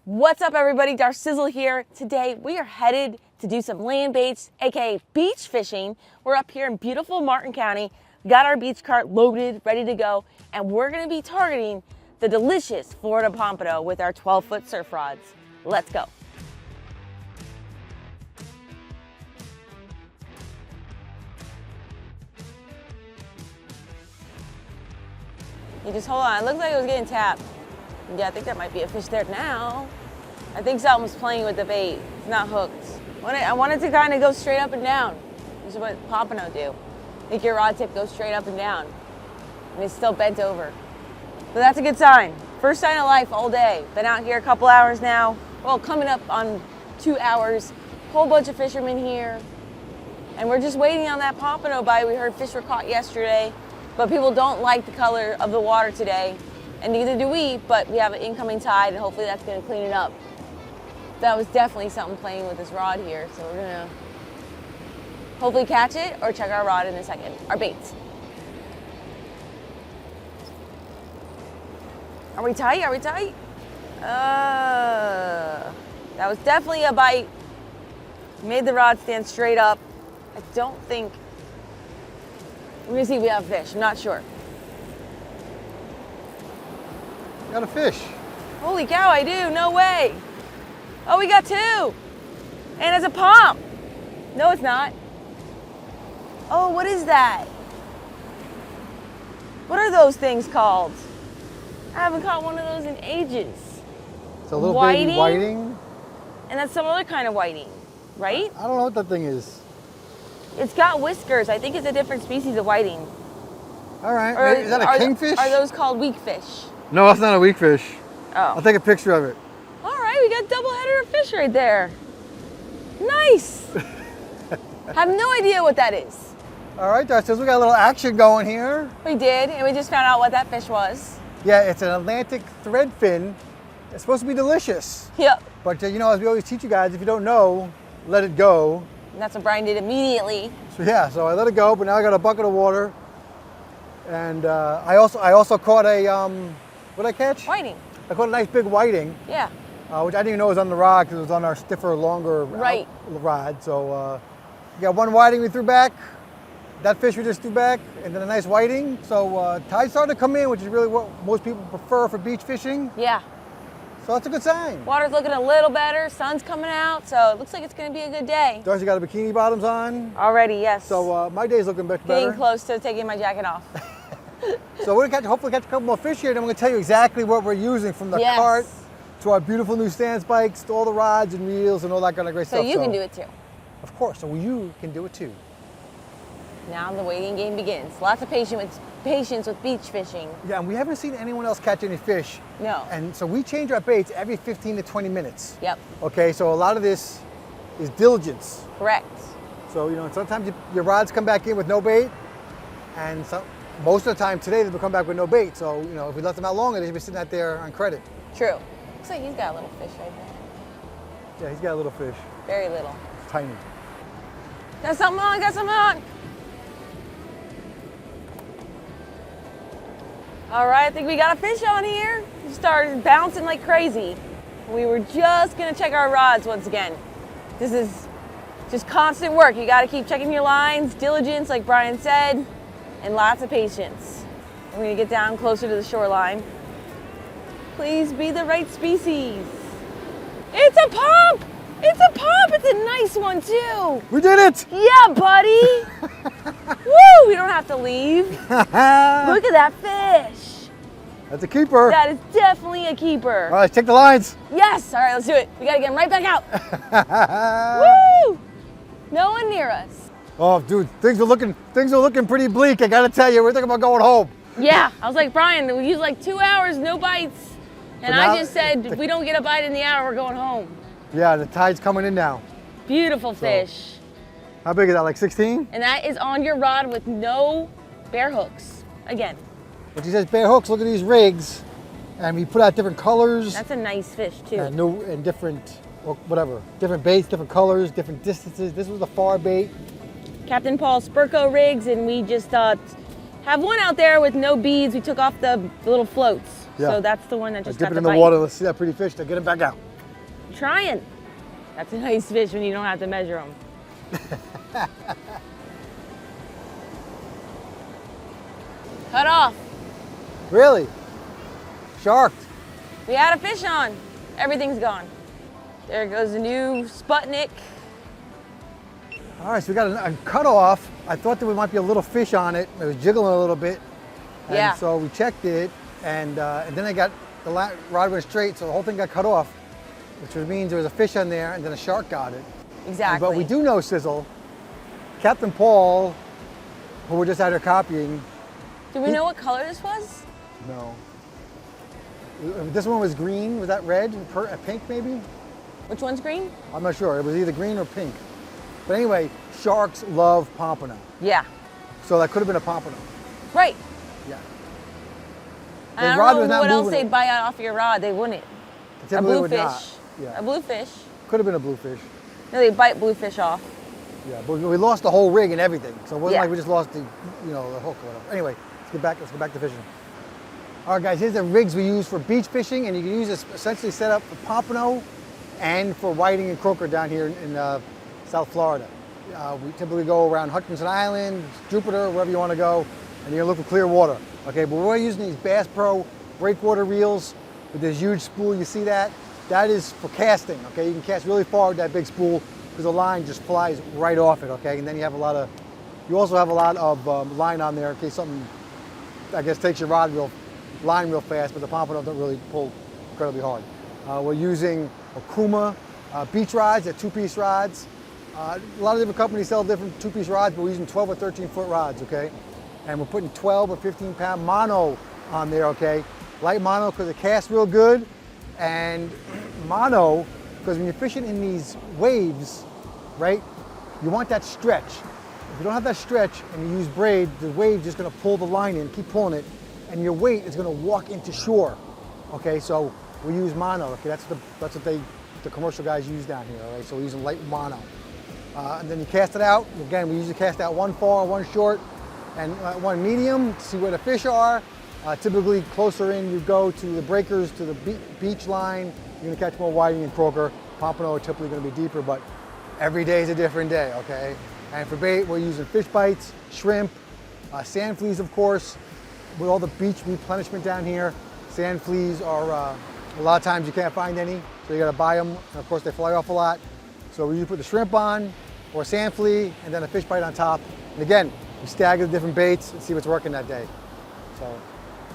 What's up everybody, Darcizzle here. Today we are headed to do some land baits, aka beach fishing. We're up here in beautiful Martin County. We got our beach cart loaded, ready to go, and we're gonna be targeting the delicious Florida pompano with our 12-foot surf rods. Let's go. You just hold on, it looks like it was getting tapped. Yeah, I think there might be a fish there now. I think something's playing with the bait. It's not hooked. I want it to kind of go straight up and down. This is what pompano do. Make your rod tip go straight up and down. And it's still bent over. So that's a good sign. First sign of life all day. Been out here a couple hours now. Well, coming up on 2 hours. Whole bunch of fishermen here. And we're just waiting on that pompano bite. We heard fish were caught yesterday, but people don't like the color of the water today. And neither do we, but we have an incoming tide and hopefully that's gonna clean it up. That was definitely something playing with this rod here, so we're gonna hopefully catch it or check our rod in a second, our baits. Are we tight, are we tight? That was definitely a bite. Made the rod stand straight up. I don't think, we're gonna see if we have fish, I'm not sure. Got a fish. Holy cow, I do, no way. Oh, we got two. And it's a pomp. No, it's not. Oh, what is that? What are those things called? I haven't caught one of those in ages. It's a little baby whiting. And that's some other kind of whiting, right? I don't know what that thing is. It's got whiskers. I think it's a different species of whiting. All right, is that a kingfish? Are those called weak fish? No, that's not a weak fish. Oh. I'll take a picture of it. All right, we got double header of fish right there. Nice. Have no idea what that is. All right, Darcizzle, we got a little action going here. We did, and we just found out what that fish was. Yeah, it's an Atlantic threadfin. It's supposed to be delicious. Yep. But you know, as we always teach you guys, if you don't know, let it go. And that's what Brian did immediately. So yeah, so I let it go, but now I got a bucket of water. And I also caught a, what did I catch? Whiting. I caught a nice big whiting. Yeah. Which I didn't even know was on the rod because it was on our stiffer, longer rod. So we got one whiting we threw back, that fish we just threw back, and then a nice whiting. So tide's starting to come in, which is really what most people prefer for beach fishing. Yeah. So that's a good sign. Water's looking a little better, sun's coming out, so it looks like it's gonna be a good day. Darcy got a bikini bottoms on. Already, yes. So my day's looking much better. Getting close to taking my jacket off. So we're gonna hopefully catch a couple more fish here, and I'm gonna tell you exactly what we're using from the cart to our beautiful new stand spikes, to all the rods and reels and all that kind of great stuff. So you can do it too. Of course, so you can do it too. Now the waiting game begins. Lots of patience with beach fishing. Yeah, and we haven't seen anyone else catch any fish. No. And so we change our baits every 15 to 20 minutes. Yep. Okay, so a lot of this is diligence. Correct. So, you know, sometimes your rods come back in with no bait, and most of the time today they'll come back with no bait. So, you know, if we left them out longer, they'd be sitting out there on credit. True. Looks like he's got a little fish right there. Yeah, he's got a little fish. Very little. It's tiny. Got something on, got something on. All right, I think we got a fish on here. He started bouncing like crazy. We were just gonna check our rods once again. This is just constant work. You gotta keep checking your lines, diligence, like Brian said, and lots of patience. We're gonna get down closer to the shoreline. Please be the right species. It's a pomp! It's a pomp! It's a nice one too! We did it! Yeah, buddy! Woo! We don't have to leave. Look at that fish! That's a keeper. That is definitely a keeper. All right, take the lines. Yes! All right, let's do it. We gotta get him right back out. Woo! No one near us. Oh, dude, things are looking pretty bleak. I gotta tell you, we're thinking about going home. Yeah, I was like, Brian, we used like 2 hours, no bites. And I just said, if we don't get a bite in the hour, we're going home. Yeah, the tide's coming in now. Beautiful fish. How big is that, like 16? And that is on your rod with no bare hooks. Again. But he says bare hooks, look at these rigs. And we put out different colors. That's a nice fish too. And different, or whatever, different baits, different colors, different distances. This was the far bait. Captain Paul Spurco rigs, and we just have one out there with no beads. We took off the little floats. Yeah. So that's the one that just got dip it the in the bite. water. Let's see that pretty fish. Now get it back out. I'm trying. That's a nice fish when you don't have to measure them. Cut off. Really? Sharked. We had a fish on. Everything's gone. There goes the new Sputnik. All right, so we got a cutoff. I thought there might be a little fish on it. It was jiggling a little bit. And Yeah. so we checked it, and then I got the rod went straight, so the whole thing got cut off, which means there was a fish on there, and then a shark got it. Exactly. But we do know, Sizzle, Captain Paul, who we're just out here copying. Do we know what color this was? No. This one was green. Was that red? Pink, maybe? Which one's green? I'm not sure. It was either green or pink. But anyway, sharks love pompano. Yeah. So that could have been a pompano. Right. Yeah. And I The rod don't was know not what else moving. they'd bite off your rod. They wouldn't. A Typically would bluefish. not. Yeah. A bluefish. Could have been a bluefish. No, they bite bluefish off. Yeah, but we lost the whole rig and everything. So it wasn't Yeah. like we just lost the, the hook or whatever. Anyway, let's get back to fishing. All right, guys, here's the rigs we use for beach fishing, and you can use this essentially set up for pompano and for whiting and croaker down here in South Florida. We typically go around Hutchinson Island, Jupiter, wherever you want to go, and you're gonna look for clear water. Okay, but we're using these Bass Pro breakwater reels with this huge spool. You see that? That is for casting. Okay, you can cast really far with that big spool because the line just flies right off it. Okay, and then you also have a lot of line on there in case something, I guess, takes your line real fast, but the pompano don't really pull incredibly hard. We're using Okuma beach rods, they're 2-piece rods. A lot of different companies sell different 2-piece rods, but we're using 12 or 13-foot rods, okay? And we're putting 12 or 15-pound mono on there, okay? Light mono because it casts real good, and mono because when you're fishing in these waves, right, you want that stretch. If you don't have that stretch and you use braid, the wave's just gonna pull the line in, keep pulling it, and your weight is gonna walk into shore, okay? So we use mono, okay? That's what the commercial guys use down here, all right? So we're using light mono. And then you cast it out. Again, we usually cast out one far, one short, and one medium to see where the fish are. Typically, closer in you go to the breakers, to the beach line, you're gonna catch more whiting and croaker. Pompano are typically gonna be deeper, but every day is a different day, okay? And for bait, we're using fish bites, shrimp, sand fleas, of course. With all the beach replenishment down here, sand fleas are, a lot of times you can't find any, so you gotta buy them, and of course they fly off a lot. So we usually put the shrimp on, or a sand flea, and then a fish bite on top. And again, we stagger the different baits and see what's working that day. So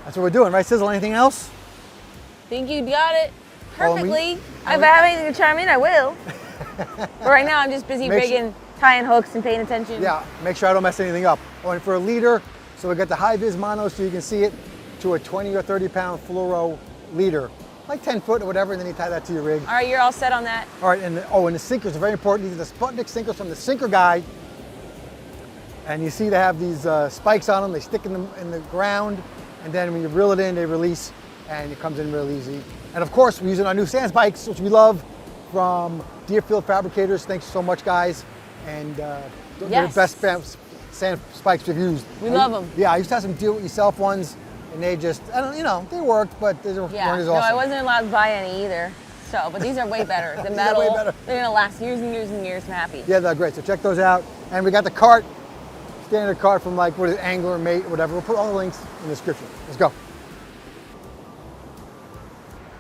that's what we're doing, right, Sizzle? Anything else? Think you got it Oh, perfectly. If I have anything to chime in, I will. But right now, I'm just busy rigging, tying hooks and paying attention. Yeah, make sure I don't mess anything up. Oh, and for a leader, so we got the high vis mono so you can see it, to a 20 or 30 pound fluoro leader, like 10 foot or whatever, and then you tie that to your rig. All right, you're all set on that. All right, and the sinkers are very important. These are the Sputnik sinkers from the Sinker Guide. And you see they have these spikes on them. They stick in the ground, and then when you reel it in, they release, and it comes in real easy. And of course, we're using our new sand spikes, which we love, from Deerfield Fabricators. Thanks so much, guys. And they're the best sand spikes we've used. We love them. Yeah, I used to have some do-it-yourself ones, and they just, I don't, they worked, but they weren't as awesome. No, I wasn't allowed to buy any either. So, but these are way better. The metal, way better. They're gonna last years and years and years. I'm happy. Yeah, they're great. So check those out. And we got the cart, standard cart from like, what is it, Angler, Mate, whatever. We'll put all the links in the description. Let's go.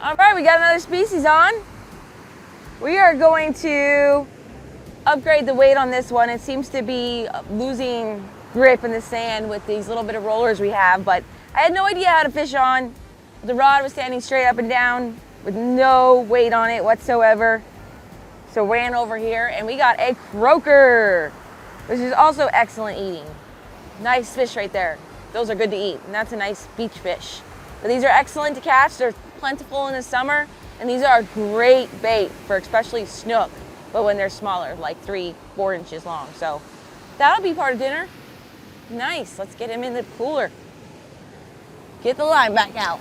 All right, we got another species on. We are going to upgrade the weight on this one. It seems to be losing grip in the sand with these little bit of rollers we have, but I had no idea how to fish on. The rod was standing straight up and down with no weight on it whatsoever. So ran over here and we got a croaker, which is also excellent eating. Nice fish right there. Those are good to eat, and that's a nice beach fish. But these are excellent to catch. They're plentiful in the summer, and these are great bait for especially snook, but when they're smaller, like 3-4 inches long. So that'll be part of dinner. Nice, let's get him in the cooler. Get the line back out.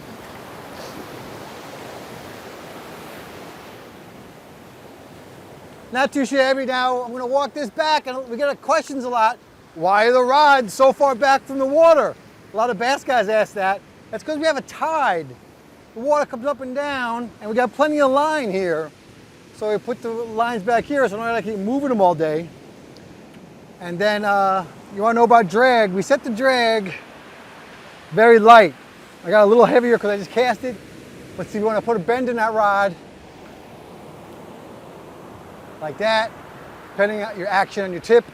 Not too shabby. Now I'm gonna walk this back, and we get questions a lot. Why are the rods so far back from the water? A lot of bass guys ask that. That's because we have a tide. The water comes up and down, and we got plenty of line here. So we put the lines back here so I don't have to keep moving them all day. And then you want to know about drag. We set the drag very light. I got a little heavier because I just cast it. But see, we want to put a bend in that rod like that, depending on your action on your tip.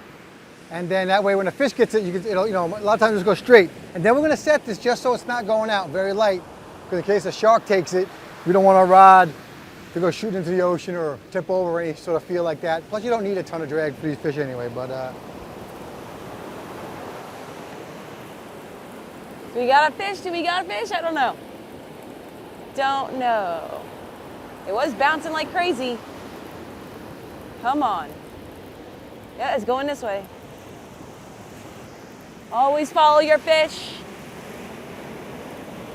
And then that way when the fish gets it, it'll, a lot of times just go straight. And then we're going to set this just so it's not going out, very light. Because in case a shark takes it, we don't want our rod to go shooting into the ocean or tip over or any sort of feel like that. Plus you don't need a ton of drag for these fish anyway, but Do we got a fish? Do we got a fish? I don't know. Don't know. It was bouncing like crazy. Come on. Yeah, it's going this way. Always follow your fish.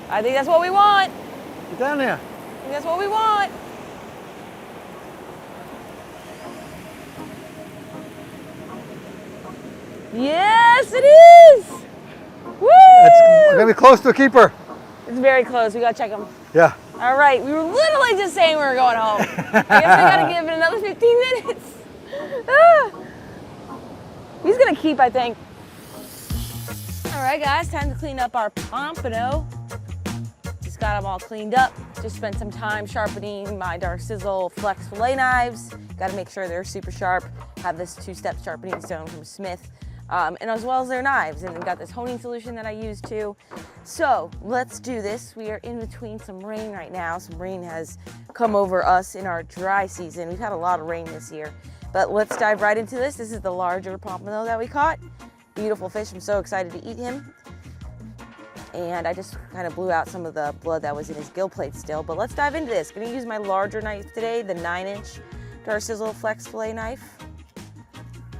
I think that's what we want. get down there. I think that's what we want. Yes, it is. Woo! We're gonna be close to a keeper. It's very close. We gotta check them. Yeah. All right, we were literally just saying we were going home. I guess we gotta give it another 15 minutes. Ah. He's gonna keep, I think. All right, guys, time to clean up our pompano. Just got them all cleaned up. Just spent some time sharpening my Darcizzle Flex fillet knives. Got to make sure they're super sharp. Have this 2-step sharpening stone from Smith. And as well as their knives, and we've got this honing solution that I use too. So let's do this. We are in between some rain right now. Some rain has come over us in our dry season. We've had a lot of rain this year, but let's dive right into this. This is the larger pompano that we caught. Beautiful fish. I'm so excited to eat him. And I just kind of blew out some of the blood that was in his gill plate still, but let's dive into this. Gonna use my larger knife today, the 9-inch Darcizzle Flex fillet knife.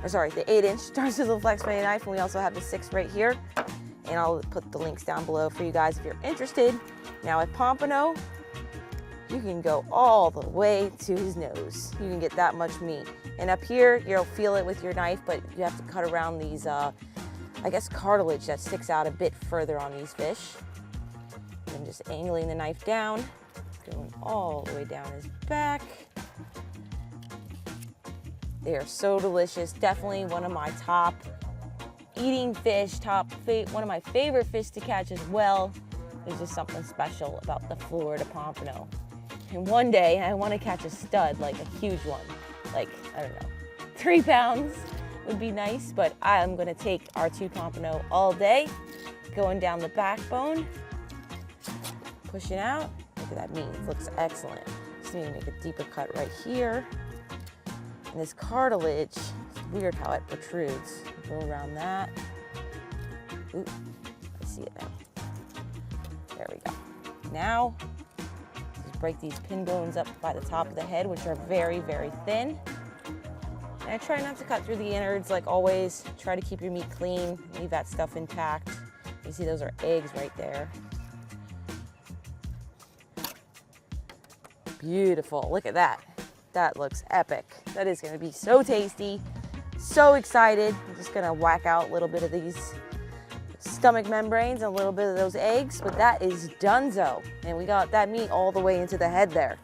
Or sorry, the 8-inch Darcizzle Flex fillet knife, and we also have the 6 right here. And I'll put the links down below for you guys if you're interested. Now with pompano, you can go all the way to his nose. You can get that much meat. And up here, you'll feel it with your knife, but you have to cut around these, I guess, cartilage that sticks out a bit further on these fish. And just angling the knife down, going all the way down his back. They are so delicious. Definitely one of my top eating fish, one of my favorite fish to catch as well. There's just something special about the Florida pompano. And one day I want to catch a stud, like a huge one. Like, I don't know, 3 pounds would be nice, but I'm gonna take our 2 pompano all day, going down the backbone, pushing out. Look at that meat, it looks excellent. Just need to make a deeper cut right here. And this cartilage, it's weird how it protrudes. Go around that. Ooh, I see it now. There we go. Now, just break these pin bones up by the top of the head, which are very, very thin. And I try not to cut through the innards like always. Try to keep your meat clean, leave that stuff intact. You see those are eggs right there. Beautiful, look at that. That looks epic. That is gonna be so tasty. So excited. I'm just gonna whack out a little bit of these stomach membranes and a little bit of those eggs, but that is donezo. And we got that meat all the way into the head there.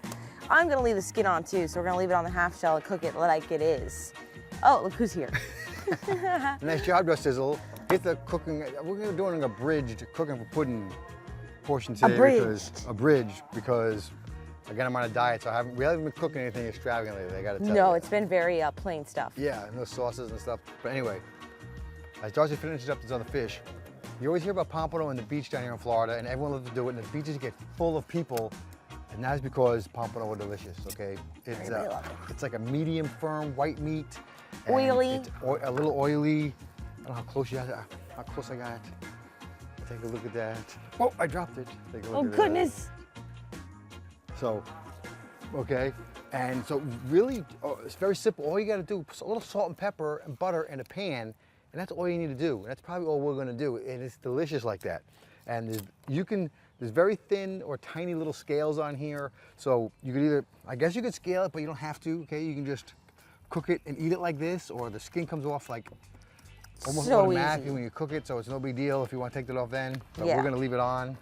I'm gonna leave the skin on too, so we're gonna leave it on the half shell and cook it like it is. Oh, look who's here. Nice job, Darcizzle. Get the cooking. We're doing a bridged cooking for pudding portion today. Abridged because again, I'm on a diet, so we haven't been cooking anything extravagant lately, I gotta tell you. No, it's been very plain stuff. Yeah, no sauces and stuff. But anyway, as Darcy finishes up this other fish, you always hear about pompano and the beach down here in Florida, and everyone loves to do it, and the beaches get full of people, and that's because pompano are delicious, okay? It's like a medium firm white meat. Oily. It's a little oily. I don't know how close you got. How close I got. Take a look at that. Oh, I dropped it. Take a look at goodness. So, okay, and so really, it's very simple. All you gotta do, put a little salt and pepper and butter in a pan, and that's all you need to do. And that's probably all we're gonna do, and it's delicious like that. And there's very thin or tiny little scales on here, so you could either, I guess you could scale it, but you don't have to, okay? You can just cook it and eat it like this, or the skin comes off like almost so automatically easy when you cook it, so it's no big deal if you want to take that off then. But yeah. We're gonna leave it on.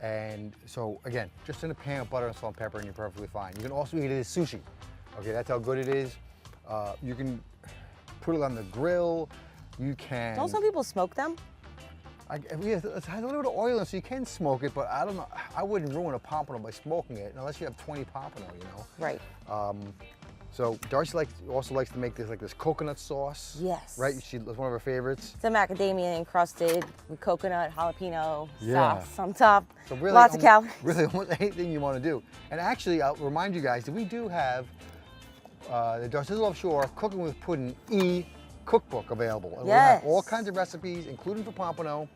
And so again, just in a pan of butter and salt and pepper and you're perfectly fine. You can also eat it as sushi. Okay, that's how good it is. You can put it on the grill. You can. Don't some people smoke them? Yeah, it has a little bit of oil in it, so you can smoke it, but I don't know. I wouldn't ruin a pompano by smoking it unless you have 20 pompano, you know. Right. So Darcy also likes to make this coconut sauce. Yes. Right? That's one of her favorites. Some macadamia encrusted with coconut jalapeno Yeah. sauce on top. So really, lots of calories. Really, almost anything you want to do. And actually, I'll remind you guys that we do have the Darcizzle Offshore Cooking with Pudding cookbook available. And we'll have all kinds of recipes, including for pompano.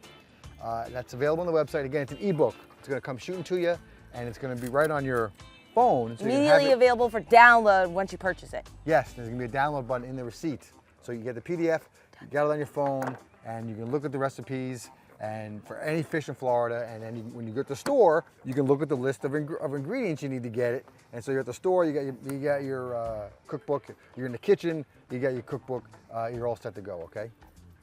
That's available on the website. Again, it's an ebook. It's going to come shooting to you, and it's going to be right on your phone. So Immediately available for download once you purchase it. Yes, there's going to be a download button in the receipt. So you get the PDF, you get it on your phone, and you can look at the recipes and for any fish in Florida. And then when you get to the store, you can look at the list of ingredients you need to get it. And so you're at the store, you got your cookbook. You're in the kitchen, you got your cookbook. You're all set to go. Okay.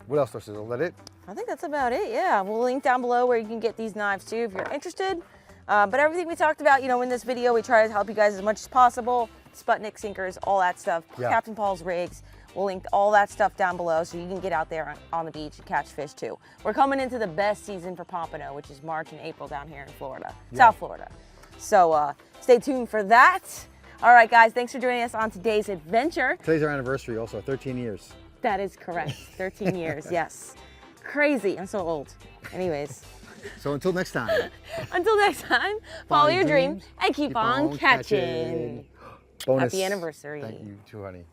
What else, Darcizzle? Is that it? I think that's about it. Yeah, we'll link down below where you can get these knives too if you're interested. But everything we talked about, you know, in this video, we try to help you guys as much as possible. Sputnik sinkers, all that stuff. Yeah. Captain Paul's rigs. We'll link all that stuff down below so you can get out there on the beach and catch fish too. We're coming into the best season for pompano, which is March and April down here in Florida, South Florida. So stay tuned for that. All right, guys, thanks for joining us on today's adventure. Today's our anniversary also, 13 years. That is correct, 13 years, yes. Crazy, I'm so old. Anyways. So until next time. Until next time, follow your dreams and keep on catching. Bonus. Happy anniversary. Thank you too, honey.